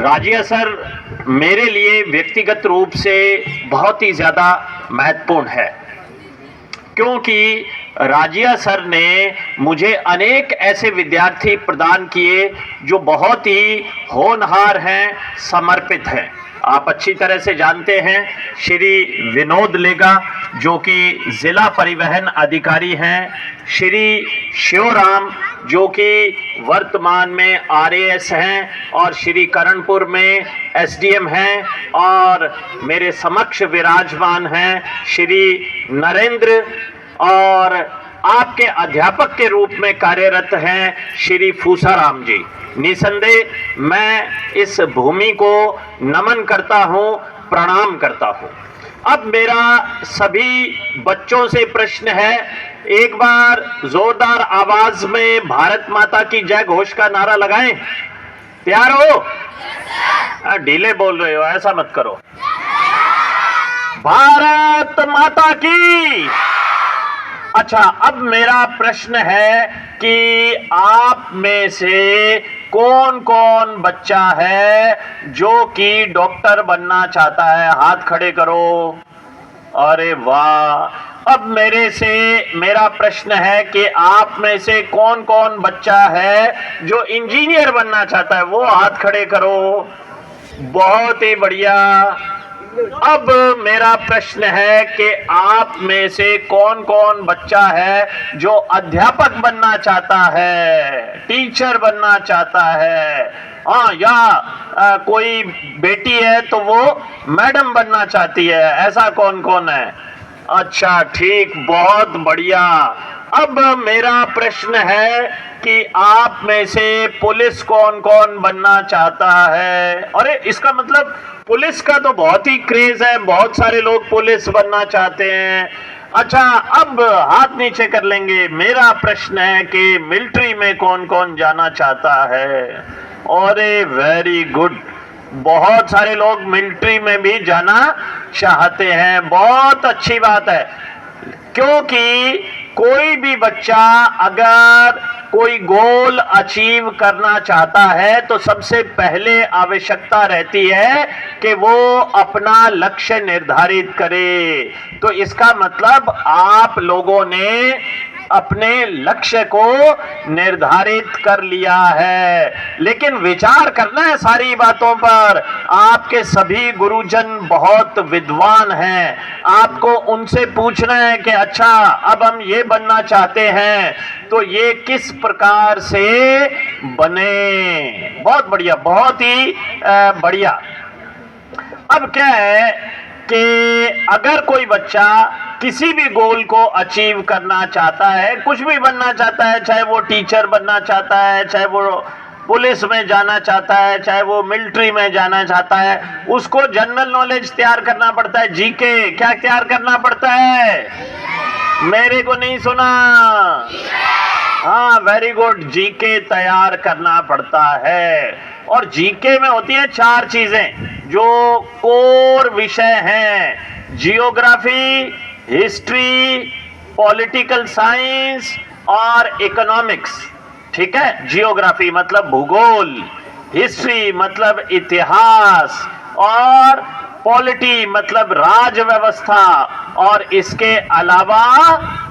राजिया sir मेरे लिए व्यक्तिगत रूप से बहुत ही ज़्यादा महत्वपूर्ण है, क्योंकि राजिया सर ने मुझे अनेक ऐसे विद्यार्थी प्रदान किए जो बहुत ही होनहार हैं, समर्पित हैं। आप अच्छी तरह से जानते हैं श्री विनोद लेगा जो कि जिला परिवहन अधिकारी हैं, श्री शिवराम जो कि वर्तमान में आरएएस हैं और श्री करणपुर में एसडीएम हैं, और मेरे समक्ष विराजमान हैं श्री नरेंद्र, और आपके अध्यापक के रूप में कार्यरत हैं श्री फूसाराम जी। निसंदेह मैं इस भूमि को नमन करता हूं, प्रणाम करता हूं। अब मेरा सभी बच्चों से प्रश्न है, एक बार जोरदार आवाज में भारत माता की जय घोष का नारा लगाएं। तैयार हो? ढीले बोल रहे हो, ऐसा मत करो। भारत माता की। अच्छा, अब मेरा प्रश्न है कि आप में से कौन कौन बच्चा है जो कि डॉक्टर बनना चाहता है? हाथ खड़े करो। अरे वाह। अब मेरा प्रश्न है कि आप में से कौन कौन बच्चा है जो इंजीनियर बनना चाहता है? वो हाथ खड़े करो। बहुत ही बढ़िया। अब मेरा प्रश्न है कि आप में से कौन कौन बच्चा है जो अध्यापक बनना चाहता है, टीचर बनना चाहता है? हाँ, या कोई बेटी है तो वो मैडम बनना चाहती है, ऐसा कौन कौन है? अच्छा, ठीक, बहुत बढ़िया। अब मेरा प्रश्न है कि आप में से पुलिस कौन कौन बनना चाहता है? अरे, इसका मतलब पुलिस का तो बहुत ही क्रेज है, बहुत सारे लोग पुलिस बनना चाहते हैं। अच्छा, अब हाथ नीचे कर लेंगे। मेरा प्रश्न है कि मिलिट्री में कौन कौन जाना चाहता है? अरे वेरी गुड, बहुत सारे लोग मिलिट्री में भी जाना चाहते हैं, बहुत अच्छी बात है। क्योंकि कोई भी बच्चा अगर कोई गोल अचीव करना चाहता है तो सबसे पहले आवश्यकता रहती है कि वो अपना लक्ष्य निर्धारित करे। तो इसका मतलब आप लोगों ने अपने लक्ष्य को निर्धारित कर लिया है, लेकिन विचार करना है सारी बातों पर। आपके सभी गुरुजन बहुत विद्वान हैं, आपको उनसे पूछना है कि अच्छा, अब हम ये बनना चाहते हैं तो ये किस प्रकार से बने। बहुत बढ़िया, बहुत ही बढ़िया। अब क्या है कि अगर कोई बच्चा किसी भी गोल को अचीव करना चाहता है, कुछ भी बनना चाहता है, चाहे वो टीचर बनना चाहता है, चाहे वो पुलिस में जाना चाहता है, चाहे वो मिलिट्री में जाना चाहता है, उसको जनरल नॉलेज तैयार करना पड़ता है। जीके क्या तैयार करना पड़ता है? मेरे को नहीं सुना? हाँ, वेरी गुड, जीके तैयार करना पड़ता है। और जीके में होती हैं 4 चीजें जो कोर विषय हैं: जियोग्राफी, हिस्ट्री, पॉलिटिकल साइंस और इकोनॉमिक्स। ठीक है? जियोग्राफी मतलब भूगोल, हिस्ट्री मतलब इतिहास, और पॉलिटी मतलब राज व्यवस्था, और इसके अलावा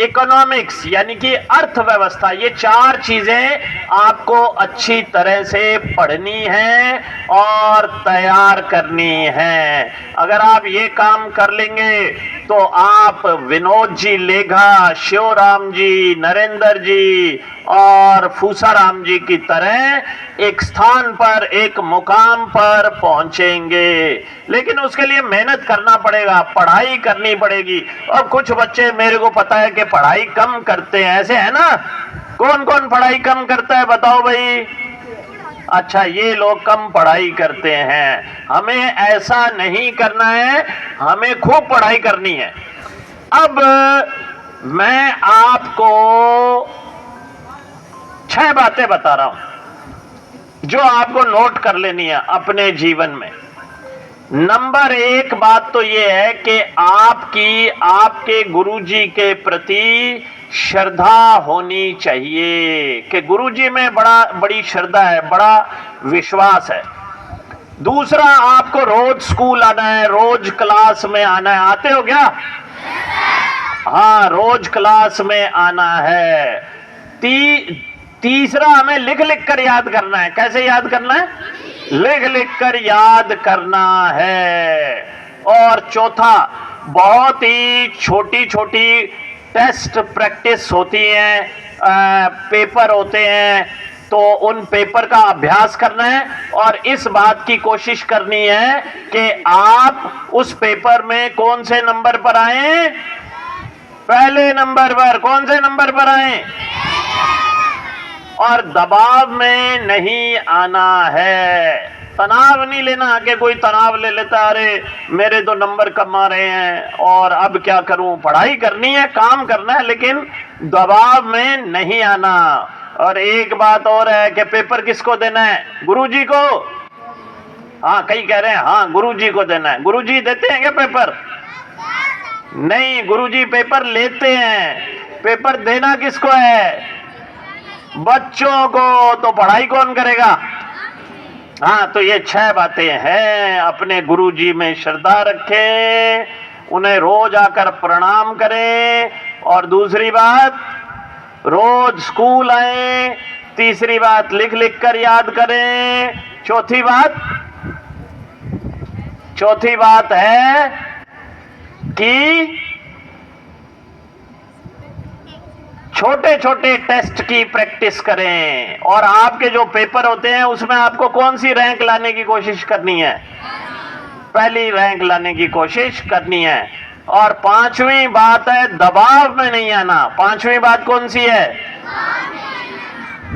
इकोनॉमिक्स यानी कि अर्थव्यवस्था। ये 4 चीजें आपको अच्छी तरह से पढ़नी है और तैयार करनी है। अगर आप ये काम कर लेंगे तो आप विनोद जी लेगा, शिवराम जी, नरेंद्र जी और फूसाराम जी की तरह एक स्थान पर, एक मुकाम पर पहुंचेंगे। लेकिन उसके लिए मेहनत करना पड़ेगा, पढ़ाई करनी पड़ेगी। और कुछ बच्चे मेरे को पता है कि पढ़ाई कम करते हैं, ऐसे है ना? कौन कौन पढ़ाई कम करता है, बताओ भाई। अच्छा, ये लोग कम पढ़ाई करते हैं। हमें ऐसा नहीं करना है, हमें खूब पढ़ाई करनी है। अब मैं आपको 6 बातें बता रहा हूं जो आपको नोट कर लेनी है अपने जीवन में। नंबर 1 बात तो ये है कि आपके गुरुजी के प्रति श्रद्धा होनी चाहिए कि गुरुजी में बड़ी श्रद्धा है, बड़ा विश्वास है। दूसरा, आपको रोज स्कूल आना है, रोज क्लास में आना है। आते हो क्या? हाँ, रोज क्लास में आना है। तीसरा, हमें लिख लिख कर याद करना है। कैसे याद करना है? लिख लिख कर याद करना है। और चौथा, बहुत ही छोटी छोटी टेस्ट प्रैक्टिस होती हैं, पेपर होते हैं, तो उन पेपर का अभ्यास करना है और इस बात की कोशिश करनी है कि आप उस पेपर में कौन से नंबर पर आए? पहले नंबर पर। कौन से नंबर पर आए? और दबाव में नहीं आना है। तनाव नहीं लेना कि कोई तनाव ले लेता, अरे मेरे तो नंबर कम आ रहे हैं और अब क्या करूं। पढ़ाई करनी है, काम करना है, लेकिन दबाव में नहीं आना। और एक बात और है कि पेपर किसको देना है? गुरुजी को। हाँ, कई कह रहे हैं हाँ गुरुजी को देना है। गुरुजी देते हैं क्या पेपर? नहीं, गुरुजी पेपर लेते हैं। पेपर देना किसको है? बच्चों को। तो पढ़ाई कौन करेगा? हाँ, तो ये 6 बातें हैं। अपने गुरुजी में श्रद्धा रखें, उन्हें रोज आकर प्रणाम करें, और दूसरी बात, रोज स्कूल आए। तीसरी बात, लिख लिख कर याद करें। चौथी बात है कि छोटे छोटे टेस्ट की प्रैक्टिस करें। और आपके जो पेपर होते हैं उसमें आपको कौन सी रैंक लाने की कोशिश करनी है? पहली रैंक लाने की कोशिश करनी है। और 5वीं बात है, दबाव में नहीं आना। 5वीं बात कौन सी है?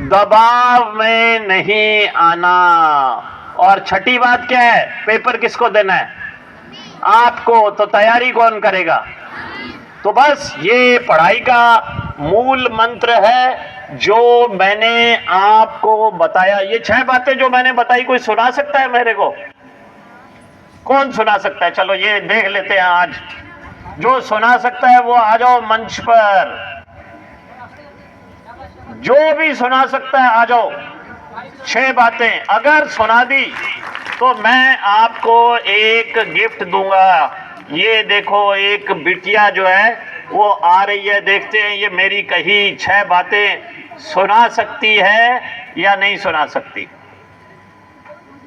दबाव में नहीं आना। और छठी बात क्या है? पेपर किसको देना है? आपको। तो तैयारी कौन करेगा? तो बस ये पढ़ाई का मूल मंत्र है जो मैंने आपको बताया। ये 6 बातें जो मैंने बताई, कोई सुना सकता है मेरे को? कौन सुना सकता है? चलो ये देख लेते हैं आज। जो सुना सकता है वो आ जाओ मंच पर। जो भी सुना सकता है आ जाओ। 6 बातें अगर सुना दी तो मैं आपको एक गिफ्ट दूंगा। ये देखो, एक बिटिया जो है वो आ रही है। देखते हैं ये मेरी कही 6 बातें सुना सकती है या नहीं सुना सकती।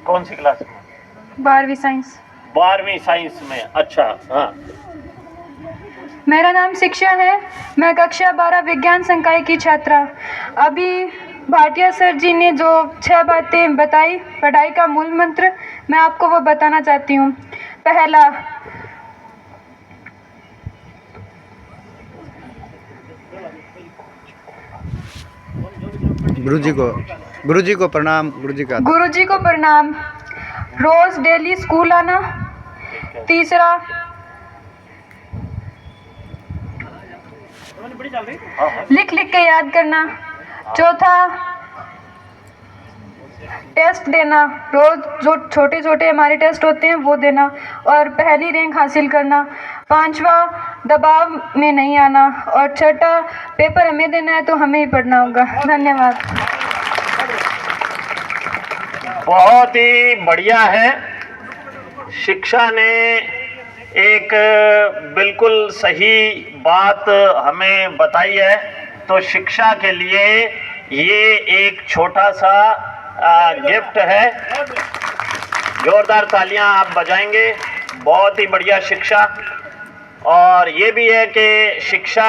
कौन सी क्लास में? 12वीं साइंस। 12वीं साइंस में। अच्छा, हाँ। मेरा नाम शिक्षा है। मैं कक्षा 12 विज्ञान संकाय की छात्रा। अभी भाटिया सर जी ने जो 6 बातें बताई पढ़ाई का मूल मंत्र, मैं आपको वो बताना चाहती हूँ। पहला, गुरुजी को प्रणाम। गुरुजी को प्रणाम। रोज डेली स्कूल आना। तीसरा, लिख लिख के याद करना। चौथा, टेस्ट देना। रोज जो छोटे छोटे हमारे टेस्ट होते हैं वो देना और पहली रैंक हासिल करना। 5वां, दबाव में नहीं आना। और 6ठा, पेपर हमें देना है तो हमें ही पढ़ना होगा। धन्यवाद। बहुत ही बढ़िया है। शिक्षा ने एक बिल्कुल सही बात हमें बताई है। तो शिक्षा के लिए ये एक छोटा सा गिफ्ट है। जोरदार तालियां आप बजाएंगे। बहुत ही बढ़िया शिक्षा। और ये भी है कि शिक्षा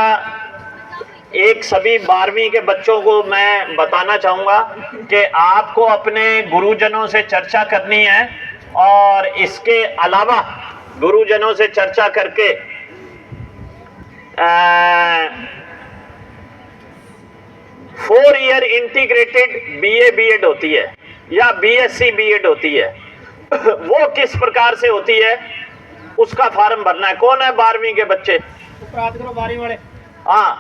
एक सभी 12वीं के बच्चों को मैं बताना चाहूँगा कि आपको अपने गुरुजनों से चर्चा करनी है और इसके अलावा गुरुजनों से चर्चा करके 4 ईयर इंटीग्रेटेड BA BEd होती है या BSc BEd होती है। वो किस प्रकार से होती है उसका फॉर्म भरना है। कौन है 12वीं के बच्चे? 12वीं वाले। हाँ,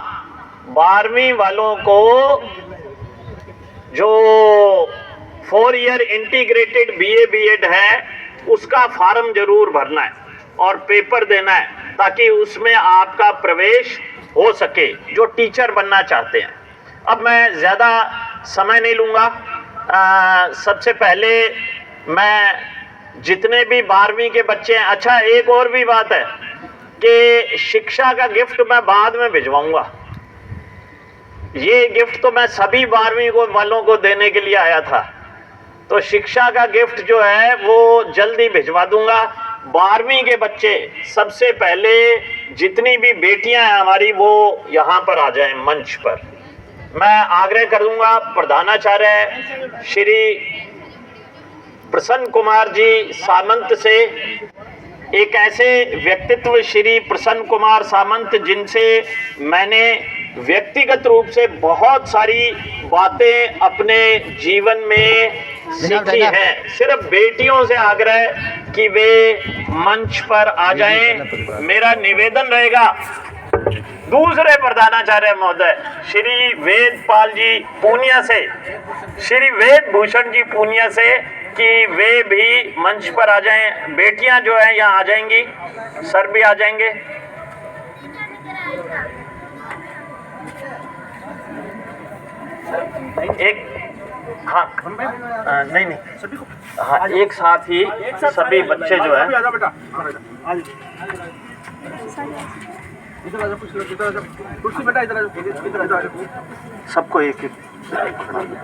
12वीं वालों को जो 4 ईयर इंटीग्रेटेड BA BEd है उसका फॉर्म जरूर भरना है और पेपर देना है ताकि उसमें आपका प्रवेश हो सके जो टीचर बनना चाहते हैं। अब मैं ज़्यादा समय नहीं लूँगा। सबसे पहले मैं जितने भी 12वीं के बच्चे हैं। अच्छा, एक और भी बात है कि शिक्षा का गिफ्ट मैं बाद में भिजवाऊंगा। ये गिफ्ट तो मैं सभी 12वीं को वालों को देने के लिए आया था, तो शिक्षा का गिफ्ट जो है वो जल्दी भिजवा दूंगा। 12वीं के बच्चे सबसे पहले, जितनी भी बेटियां हैं हमारी, वो यहाँ पर आ जाएं मंच पर। मैं आग्रह करूंगा प्रधानाचार्य श्री प्रसन्न कुमार जी सामंत से, एक ऐसे व्यक्तित्व श्री प्रसन्न कुमार सामंत जिनसे मैंने व्यक्तिगत रूप से बहुत सारी बातें अपने जीवन में सीखी हैं। सिर्फ बेटियों से आग्रह कि वे मंच पर आ जाएं। मेरा निवेदन रहेगा दूसरे प्रधानाचार्य महोदय श्री वेदपाल जी पूनिया से, श्री वेद भूषण जी पूनिया से, कि वे भी मंच पर आ जाएं। बेटियां जो हैं यहाँ आ जाएंगी, सर भी आ जाएंगे। एक हाँ नहीं हाँ, एक साथ ही सभी बच्चे जो है। सबको एक एक।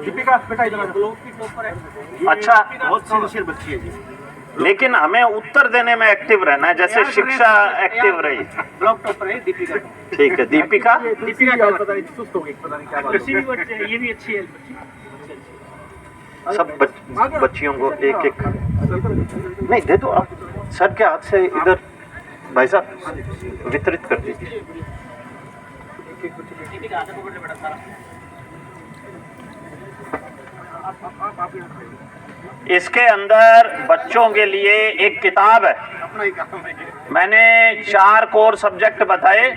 दीपिका बेटा इधर ब्लॉक की टॉपर है। अच्छा, बहुत सिंसियर बच्ची है जी। लेकिन हमें उत्तर देने में एक्टिव रहना है, जैसे शिक्षा एक्टिव रही। ब्लॉक टॉपर है दीपिका। ठीक है, दीपिका। दीपिका क्या पता नहीं, सुस्त हो गई, पता नहीं क्या बात है। ये भी अच्छी है। सब बच्चियों को एक एक नहीं दे दो आप, सर के हाथ से इधर भाई साहब वितरित कर दीजिए। इसके अंदर बच्चों के लिए एक किताब है। मैंने 4 कोर सब्जेक्ट बताए,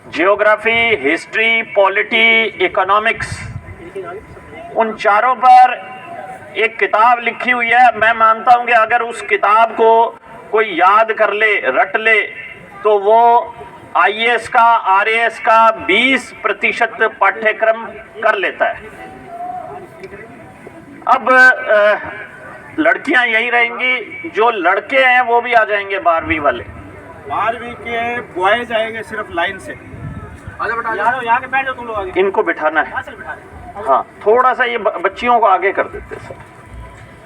जियोग्राफी, हिस्ट्री, पॉलिटी, इकोनॉमिक्स। उन चारों पर एक किताब लिखी हुई है। मैं मानता हूं कि अगर उस किताब को कोई याद कर ले, रट ले, तो वो IAS का, RAS का 20% पाठ्यक्रम कर लेता है। अब लड़कियां यही रहेंगी, जो लड़के हैं वो भी आ जाएंगे 12वीं वाले। 12वीं के बॉयज आएंगे सिर्फ लाइन से। आजा बेटा, यहाँ के बैठ जाओ तुम लोग आगे। इनको बिठाना है। हाँ, थोड़ा सा ये बच्चियों को आगे कर देते सर।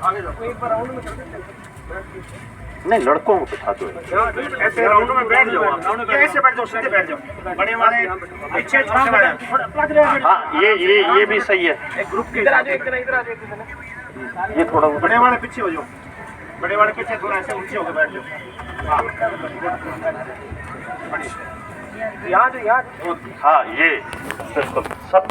आगे जाओ, एक बार राउंड में कर देते। नहीं, लड़कों को बिठा दो। ऐसे राउंड में बैठ जाओ, ऐसे बैठ जाओ, सीधे बैठ जाओ। बड़े वाले पीछे छान बैठ। हाँ, ये भी सही है। एक ग्रुप के इधर आ जाओ, इधर आ जाओ। ये थोड़ा बड़े वाले पीछे हो जाओ, बड़े वाले पीछे थोड़ा ऐसे ऊंचे होकर बैठ जाओ। यहाँ हाँ, ये बिल्कुल सब